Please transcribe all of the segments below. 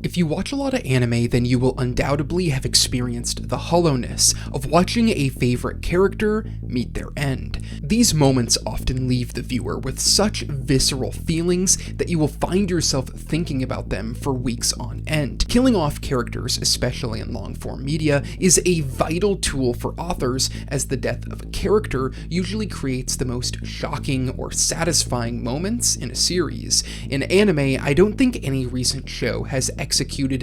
If you watch a lot of anime, then you will undoubtedly have experienced the hollowness of watching a favorite character meet their end. These moments often leave the viewer with such visceral feelings that you will find yourself thinking about them for weeks on end. Killing off characters, especially in long-form media, is a vital tool for authors, as the death of a character usually creates the most shocking or satisfying moments in a series. In anime, I don't think any recent show has executed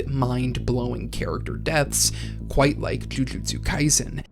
mind-blowing character deaths quite like Jujutsu Kaisen.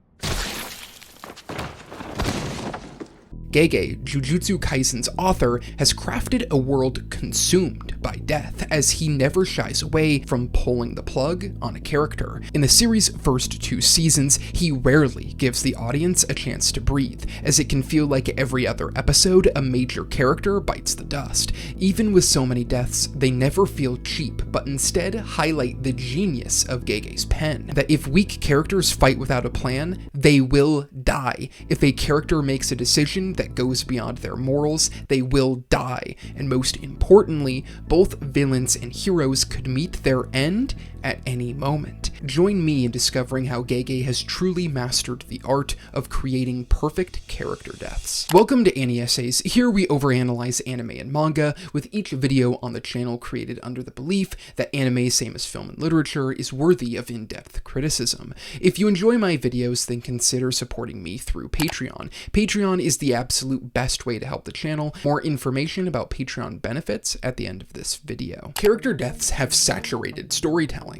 Gege, Jujutsu Kaisen's author, has crafted a world consumed by death, as he never shies away from pulling the plug on a character. In the series' first 2 seasons, he rarely gives the audience a chance to breathe, as it can feel like every other episode a major character bites the dust. Even with so many deaths, they never feel cheap, but instead highlight the genius of Gege's pen, that if weak characters fight without a plan, they will die. If a character makes a decision that goes beyond their morals, they will die. And most importantly, both villains and heroes could meet their end at any moment. Join me in discovering how Gege has truly mastered the art of creating perfect character deaths. Welcome to AniEssays. Here we overanalyze anime and manga, with each video on the channel created under the belief that anime, same as film and literature, is worthy of in-depth criticism. If you enjoy my videos, then consider supporting me through Patreon. Patreon is the absolute best way to help the channel. More information about Patreon benefits at the end of this video. Character deaths have saturated storytelling.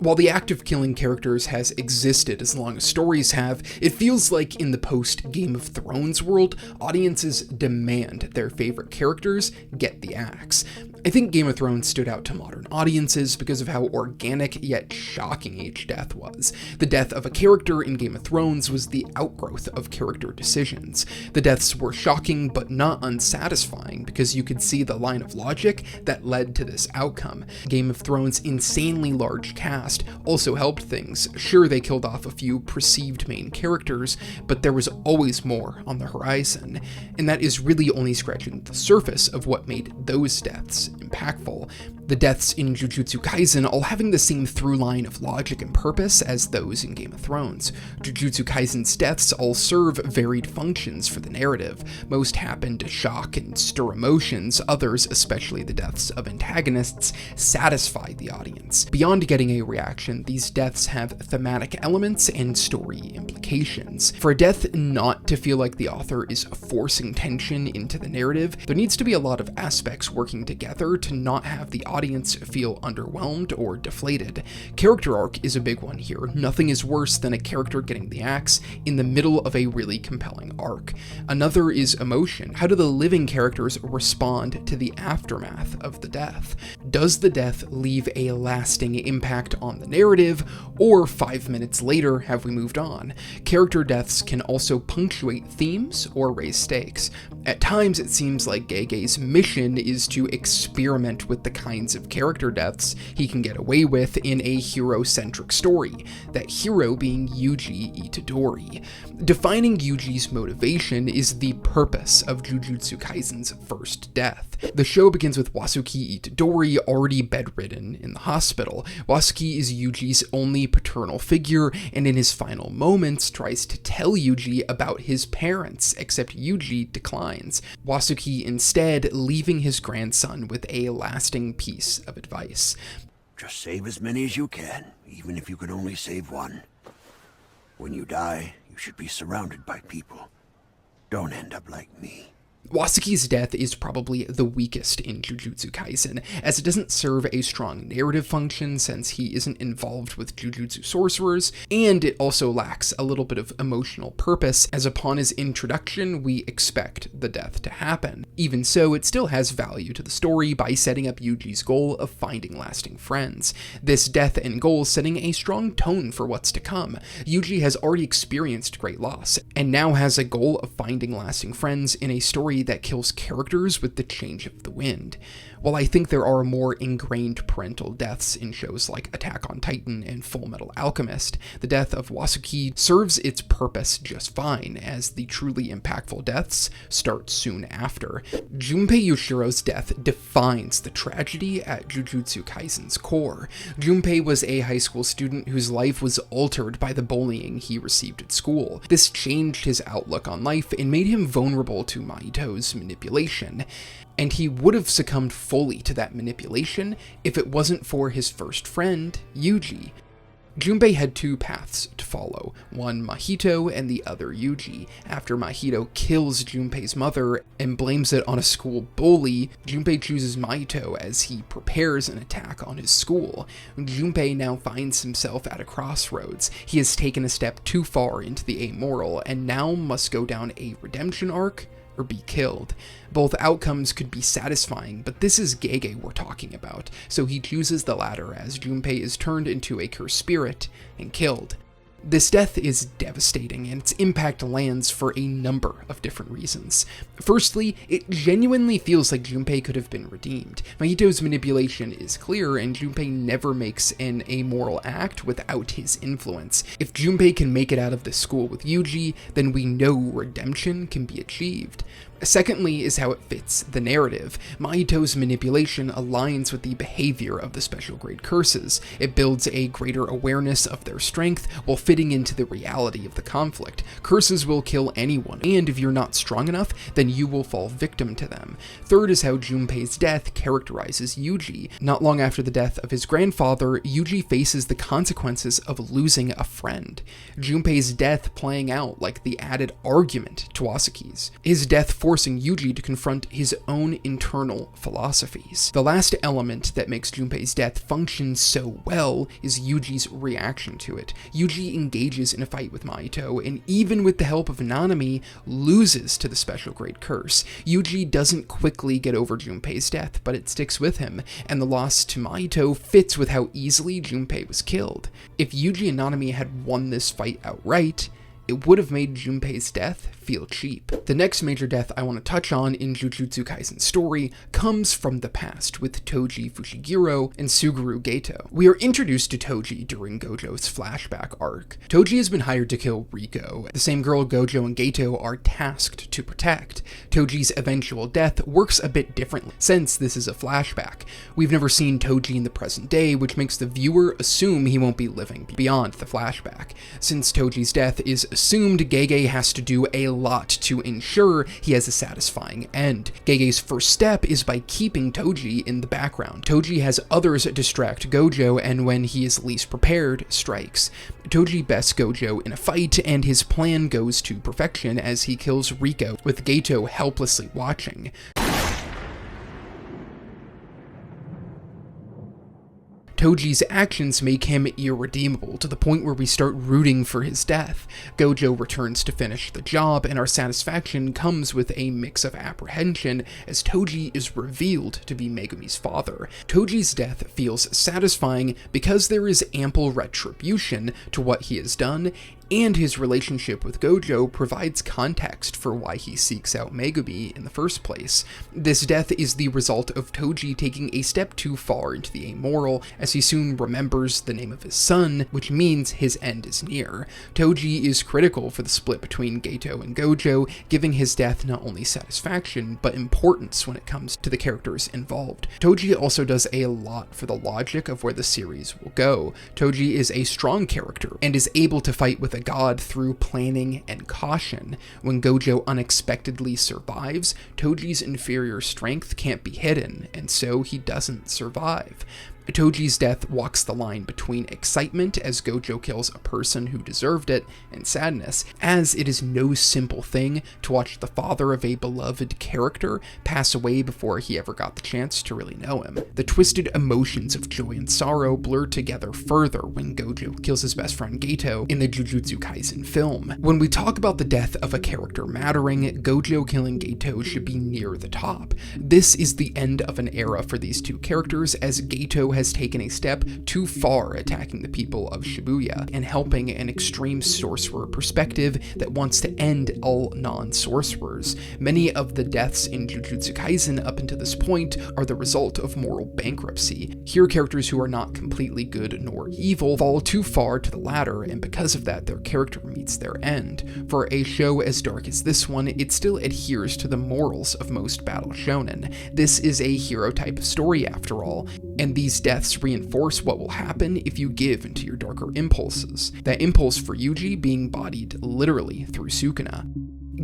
While the act of killing characters has existed as long as stories have, it feels like in the post-Game of Thrones world, audiences demand their favorite characters get the axe. I think Game of Thrones stood out to modern audiences because of how organic yet shocking each death was. The death of a character in Game of Thrones was the outgrowth of character decisions. The deaths were shocking but not unsatisfying because you could see the line of logic that led to this outcome. Game of Thrones' insanely large cast also helped things. Sure, they killed off a few perceived main characters, but there was always more on the horizon, and that is really only scratching the surface of what made those deaths impactful. The deaths in Jujutsu Kaisen all having the same through line of logic and purpose as those in Game of Thrones. Jujutsu Kaisen's deaths all serve varied functions for the narrative. Most happen to shock and stir emotions, others, especially the deaths of antagonists, satisfy the audience. Beyond getting a reaction, these deaths have thematic elements and story implications. For a death not to feel like the author is forcing tension into the narrative, there needs to be a lot of aspects working together to not have the audience feel underwhelmed or deflated. Character arc is a big one here. Nothing is worse than a character getting the axe in the middle of a really compelling arc. Another is emotion. How do the living characters respond to the aftermath of the death? Does the death leave a lasting impact on the narrative, or 5 minutes later have we moved on? Character deaths can also punctuate themes or raise stakes. At times it seems like Gege's mission is to experiment with the kinds of character deaths he can get away with in a hero-centric story, that hero being Yuji Itadori. Defining Yuji's motivation is the purpose of Jujutsu Kaisen's first death. The show begins with Wasuke Itadori already bedridden in the hospital. Wasuke is Yuji's only paternal figure, and in his final moments tries to tell Yuji about his parents, except Yuji declines. Wasuke instead leaving his grandson with a lasting piece of advice. Just save as many as you can, even if you can only save one. When you die, you should be surrounded by people. Don't end up like me. Wasuke's death is probably the weakest in Jujutsu Kaisen, as it doesn't serve a strong narrative function since he isn't involved with Jujutsu sorcerers, and it also lacks a little bit of emotional purpose, as upon his introduction we expect the death to happen. Even so, it still has value to the story by setting up Yuji's goal of finding lasting friends. This death and goal setting a strong tone for what's to come. Yuji has already experienced great loss, and now has a goal of finding lasting friends in a story story that kills characters with the change of the wind. While I think there are more ingrained parental deaths in shows like Attack on Titan and Full Metal Alchemist, the death of Wasuke serves its purpose just fine, as the truly impactful deaths start soon after. Junpei Yoshiro's death defines the tragedy at Jujutsu Kaisen's core. Junpei was a high school student whose life was altered by the bullying he received at school. This changed his outlook on life and made him vulnerable to Mahito's manipulation. And he would have succumbed fully to that manipulation if it wasn't for his first friend, Yuji. Junpei had two paths to follow, one Mahito and the other Yuji. After Mahito kills Junpei's mother and blames it on a school bully, Junpei chooses Mahito as he prepares an attack on his school. Junpei now finds himself at a crossroads. He has taken a step too far into the amoral and now must go down a redemption arc or be killed. Both outcomes could be satisfying, but this is Gege we're talking about, so he chooses the latter as Junpei is turned into a cursed spirit and killed. This death is devastating, and its impact lands for a number of different reasons. Firstly, it genuinely feels like Junpei could have been redeemed. Mahito's manipulation is clear, and Junpei never makes an amoral act without his influence. If Junpei can make it out of this school with Yuji, then we know redemption can be achieved. Secondly is how it fits the narrative. Mahito's manipulation aligns with the behavior of the special grade curses. It builds a greater awareness of their strength while fitting into the reality of the conflict. Curses will kill anyone, and if you're not strong enough, then you will fall victim to them. Third is how Junpei's death characterizes Yuji. Not long after the death of his grandfather, Yuji faces the consequences of losing a friend. Junpei's death playing out like the added argument to Wasuke's. His death forcing Yuji to confront his own internal philosophies. The last element that makes Junpei's death function so well is Yuji's reaction to it. Yuji engages in a fight with Mahito, and even with the help of Nanami, loses to the special grade curse. Yuji doesn't quickly get over Junpei's death, but it sticks with him, and the loss to Mahito fits with how easily Junpei was killed. If Yuji and Nanami had won this fight outright, it would have made Junpei's death feel cheap. The next major death I want to touch on in Jujutsu Kaisen's story comes from the past with Toji Fushigiro and Suguru Geto. We are introduced to Toji during Gojo's flashback arc. Toji has been hired to kill Riko, the same girl Gojo and Geto are tasked to protect. Toji's eventual death works a bit differently, since this is a flashback. We've never seen Toji in the present day, which makes the viewer assume he won't be living beyond the flashback. Since Toji's death is assumed, Gege has to do a lot to ensure he has a satisfying end. Gege's first step is by keeping Toji in the background. Toji has others distract Gojo, and when he is least prepared, strikes. Toji bests Gojo in a fight, and his plan goes to perfection as he kills Riko, with Geto helplessly watching. Toji's actions make him irredeemable, to the point where we start rooting for his death. Gojo returns to finish the job, and our satisfaction comes with a mix of apprehension as Toji is revealed to be Megumi's father. Toji's death feels satisfying because there is ample retribution to what he has done, and his relationship with Gojo provides context for why he seeks out Megumi in the first place. This death is the result of Toji taking a step too far into the amoral, as he soon remembers the name of his son, which means his end is near. Toji is critical for the split between Geto and Gojo, giving his death not only satisfaction, but importance when it comes to the characters involved. Toji also does a lot for the logic of where the series will go. Toji is a strong character, and is able to fight with a god through planning and caution. When Gojo unexpectedly survives, Toji's inferior strength can't be hidden, and so he doesn't survive. Toji's death walks the line between excitement as Gojo kills a person who deserved it, and sadness, as it is no simple thing to watch the father of a beloved character pass away before he ever got the chance to really know him. The twisted emotions of joy and sorrow blur together further when Gojo kills his best friend Geto in the Jujutsu Kaisen film. When we talk about the death of a character mattering, Gojo killing Geto should be near the top. This is the end of an era for these two characters, as Geto has taken a step too far attacking the people of Shibuya and helping an extreme sorcerer perspective that wants to end all non-sorcerers. Many of the deaths in Jujutsu Kaisen up until this point are the result of moral bankruptcy. Here, characters who are not completely good nor evil fall too far to the latter, and because of that, their character meets their end. For a show as dark as this one, it still adheres to the morals of most battle shonen. This is a hero type of story after all, and these deaths reinforce what will happen if you give into your darker impulses. That impulse for Yuji being bodied literally through Sukuna.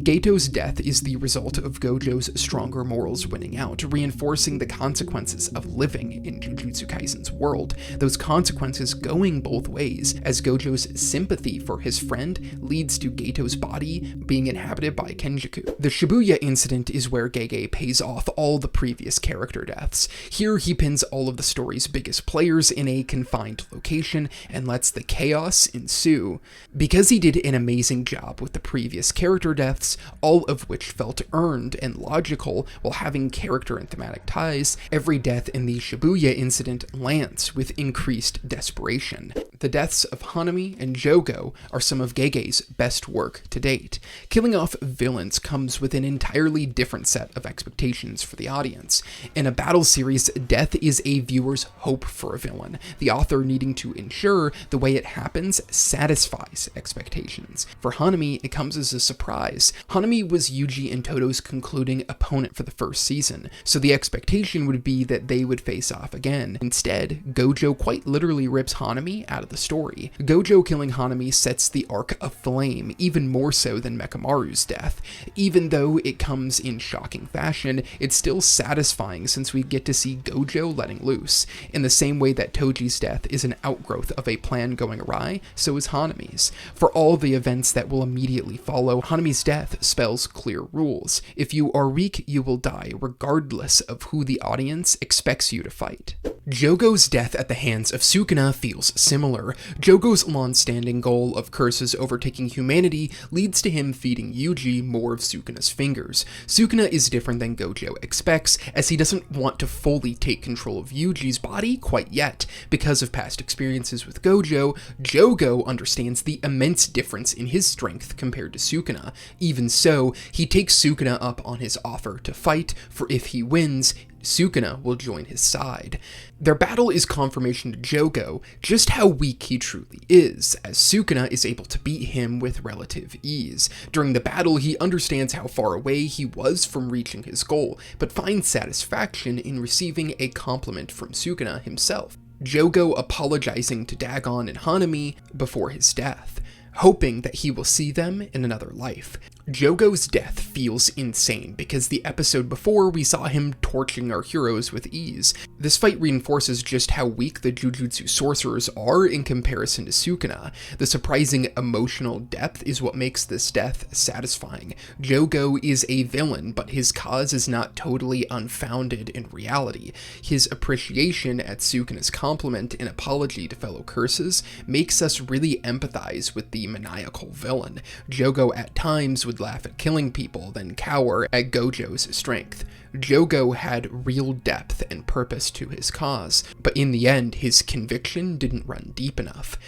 Geto's death is the result of Gojo's stronger morals winning out, reinforcing the consequences of living in Jujutsu Kaisen's world, those consequences going both ways, as Gojo's sympathy for his friend leads to Geto's body being inhabited by Kenjaku. The Shibuya Incident is where Gege pays off all the previous character deaths. Here he pins all of the story's biggest players in a confined location and lets the chaos ensue. Because he did an amazing job with the previous character deaths, all of which felt earned and logical while having character and thematic ties, every death in the Shibuya Incident lands with increased desperation. The deaths of Hanami and Jogo are some of Gege's best work to date. Killing off villains comes with an entirely different set of expectations for the audience. In a battle series, death is a viewer's hope for a villain, the author needing to ensure the way it happens satisfies expectations. For Hanami, it comes as a surprise. Hanami was Yuji and Todo's concluding opponent for the first season, so the expectation would be that they would face off again. Instead, Gojo quite literally rips Hanami out of the story. Gojo killing Hanami sets the arc aflame, even more so than Mekamaru's death. Even though it comes in shocking fashion, it's still satisfying since we get to see Gojo letting loose. In the same way that Toji's death is an outgrowth of a plan going awry, so is Hanami's. For all the events that will immediately follow, Hanami's death spells clear rules. If you are weak, you will die, regardless of who the audience expects you to fight. Jogo's death at the hands of Sukuna feels similar. Jogo's long-standing goal of curses overtaking humanity leads to him feeding Yuji more of Sukuna's fingers. Sukuna is different than Gojo expects, as he doesn't want to fully take control of Yuji's body quite yet. Because of past experiences with Gojo, Jogo understands the immense difference in his strength compared to Sukuna. Even so, he takes Sukuna up on his offer to fight, for if he wins, Sukuna will join his side. Their battle is confirmation to Jogo just how weak he truly is, as Sukuna is able to beat him with relative ease. During the battle, he understands how far away he was from reaching his goal, but finds satisfaction in receiving a compliment from Sukuna himself. Jogo apologizing to Dagon and Hanami before his death, hoping that he will see them in another life. Jogo's death feels insane because the episode before we saw him torching our heroes with ease. This fight reinforces just how weak the Jujutsu sorcerers are in comparison to Sukuna. The surprising emotional depth is what makes this death satisfying. Jogo is a villain, but his cause is not totally unfounded in reality. His appreciation at Sukuna's compliment and apology to fellow curses makes us really empathize with the maniacal villain. Jogo at times would laugh at killing people, then cower at Gojo's strength. Jogo had real depth and purpose to his cause, but in the end, his conviction didn't run deep enough.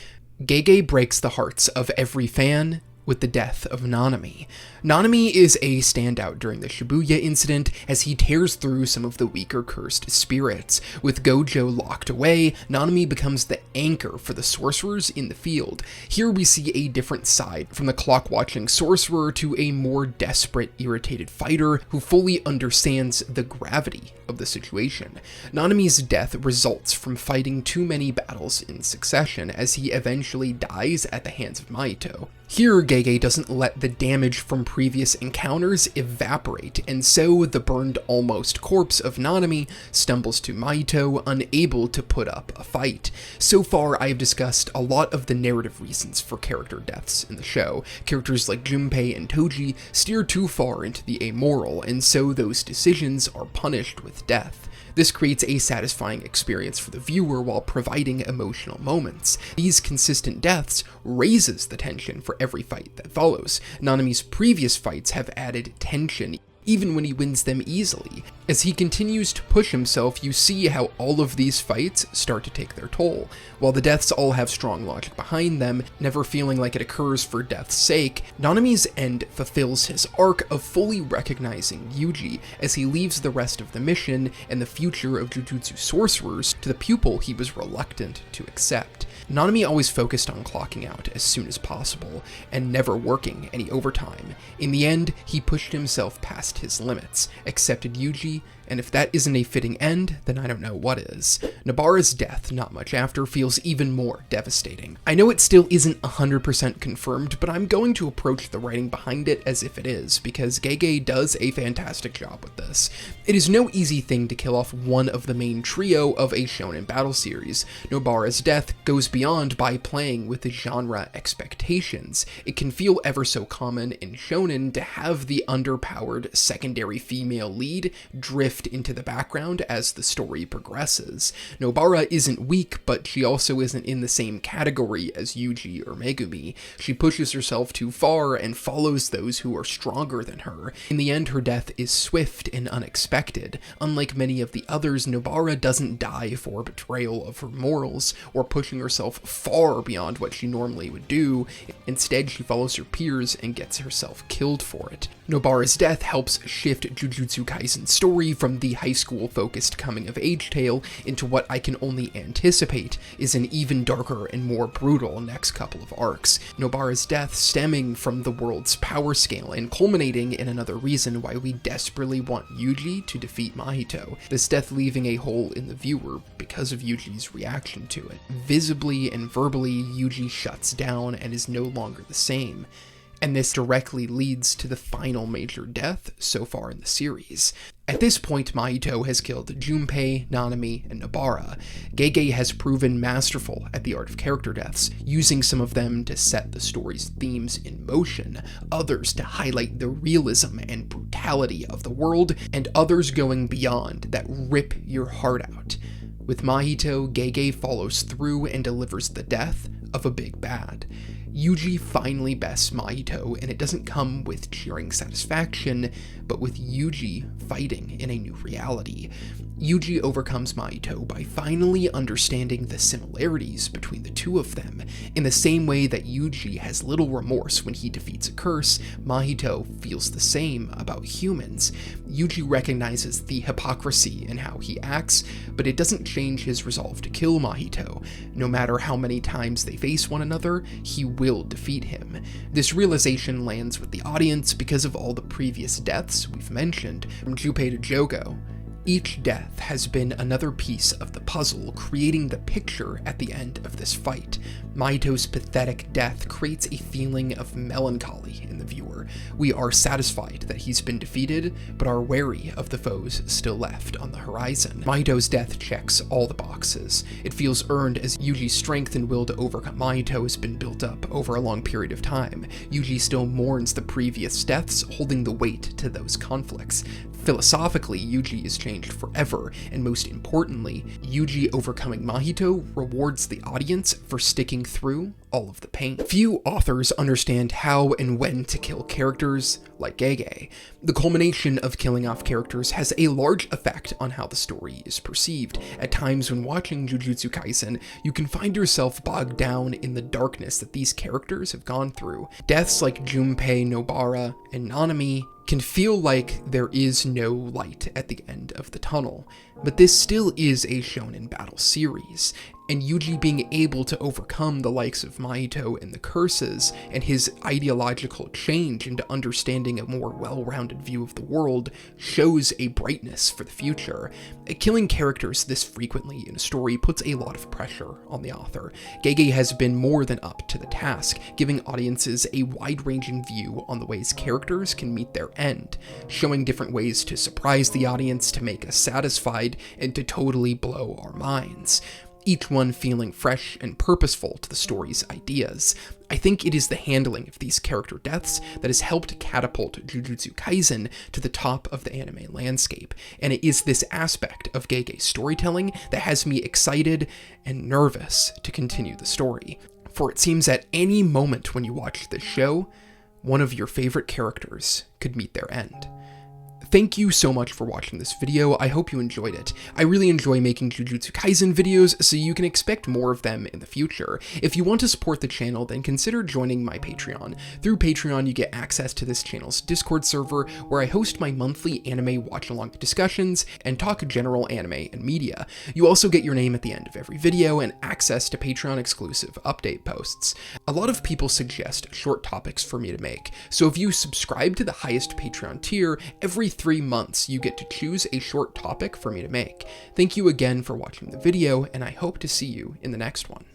Gege breaks the hearts of every fan with the death of Nanami. Nanami is a standout during the Shibuya Incident as he tears through some of the weaker cursed spirits. With Gojo locked away, Nanami becomes the anchor for the sorcerers in the field. Here we see a different side, from the clock-watching sorcerer to a more desperate, irritated fighter who fully understands the gravity of the situation. Nanami's death results from fighting too many battles in succession as he eventually dies at the hands of Mahito. Here, Gege doesn't let the damage from previous encounters evaporate, and so the burned almost corpse of Nanami stumbles to Mahito, unable to put up a fight. So far, I have discussed a lot of the narrative reasons for character deaths in the show. Characters like Junpei and Toji steer too far into the amoral, and so those decisions are punished with death. This creates a satisfying experience for the viewer while providing emotional moments. These consistent deaths raises the tension for every fight that follows. Nanami's previous fights have added tension even when he wins them easily. As he continues to push himself, you see how all of these fights start to take their toll. While the deaths all have strong logic behind them, never feeling like it occurs for death's sake, Nanami's end fulfills his arc of fully recognizing Yuji as he leaves the rest of the mission and the future of Jujutsu sorcerers to the pupil he was reluctant to accept. Nanami always focused on clocking out as soon as possible, and never working any overtime. In the end, he pushed himself past his limits, accepted Yuji, and if that isn't a fitting end, then I don't know what is. Nobara's death, not much after, feels even more devastating. I know it still isn't 100% confirmed, but I'm going to approach the writing behind it as if it is, because Gege does a fantastic job with this. It is no easy thing to kill off one of the main trio of a shonen battle series. Nobara's death goes beyond by playing with the genre expectations. It can feel ever so common in shonen to have the underpowered secondary female lead drift into the background as the story progresses. Nobara isn't weak, but she also isn't in the same category as Yuji or Megumi. She pushes herself too far and follows those who are stronger than her. In the end, her death is swift and unexpected. Unlike many of the others, Nobara doesn't die for betrayal of her morals or pushing herself far beyond what she normally would do. Instead, she follows her peers and gets herself killed for it. Nobara's death helps shift Jujutsu Kaisen's story from the high school-focused coming-of-age tale into what I can only anticipate is an even darker and more brutal next couple of arcs. Nobara's death stemming from the world's power scale and culminating in another reason why we desperately want Yuji to defeat Mahito, this death leaving a hole in the viewer because of Yuji's reaction to it. Visibly and verbally, Yuji shuts down and is no longer the same. And this directly leads to the final major death so far in the series. At this point, Mahito has killed Junpei, Nanami, and Nobara. Gege has proven masterful at the art of character deaths, using some of them to set the story's themes in motion, others to highlight the realism and brutality of the world, and others going beyond that rip your heart out. With Mahito, Gege follows through and delivers the death of a big bad. Yuji finally bests Mahito, and it doesn't come with cheering satisfaction, but with Yuji fighting in a new reality. Yuji overcomes Mahito by finally understanding the similarities between the two of them. In the same way that Yuji has little remorse when he defeats a curse, Mahito feels the same about humans. Yuji recognizes the hypocrisy in how he acts, but it doesn't change his resolve to kill Mahito. No matter how many times they face one another, he will defeat him. This realization lands with the audience because of all the previous deaths we've mentioned, from Junpei to Jogo. Each death has been another piece of the puzzle, creating the picture at the end of this fight. Mahito's pathetic death creates a feeling of melancholy in the viewer. We are satisfied that he's been defeated, but are wary of the foes still left on the horizon. Mahito's death checks all the boxes. It feels earned as Yuji's strength and will to overcome Mahito has been built up over a long period of time. Yuji still mourns the previous deaths, holding the weight to those conflicts. Philosophically, Yuji is changed forever, and most importantly, Yuji overcoming Mahito rewards the audience for sticking through all of the pain. Few authors understand how and when to kill characters like Gege. The culmination of killing off characters has a large effect on how the story is perceived. At times when watching Jujutsu Kaisen, you can find yourself bogged down in the darkness that these characters have gone through. Deaths like Junpei, Nobara, and Nanami can feel like there is no light at the end of the tunnel, but this still is a shonen battle series, and Yuji being able to overcome the likes of Mahito and the curses, and his ideological change into understanding a more well-rounded view of the world, shows a brightness for the future. Killing characters this frequently in a story puts a lot of pressure on the author. Gege has been more than up to the task, giving audiences a wide-ranging view on the ways characters can meet their end, showing different ways to surprise the audience, to make us satisfied, and to totally blow our minds. Each one feeling fresh and purposeful to the story's ideas. I think it is the handling of these character deaths that has helped catapult Jujutsu Kaisen to the top of the anime landscape, and it is this aspect of Gege's storytelling that has me excited and nervous to continue the story. For it seems at any moment when you watch this show, one of your favorite characters could meet their end. Thank you so much for watching this video. I hope you enjoyed it. I really enjoy making Jujutsu Kaisen videos, so you can expect more of them in the future. If you want to support the channel, then consider joining my Patreon. Through Patreon, you get access to this channel's Discord server, where I host my monthly anime watch-along discussions and talk general anime and media. You also get your name at the end of every video and access to Patreon-exclusive update posts. A lot of people suggest short topics for me to make, so if you subscribe to the highest Patreon tier, every 3 months you get to choose a short topic for me to make. Thank you again for watching the video, and I hope to see you in the next one.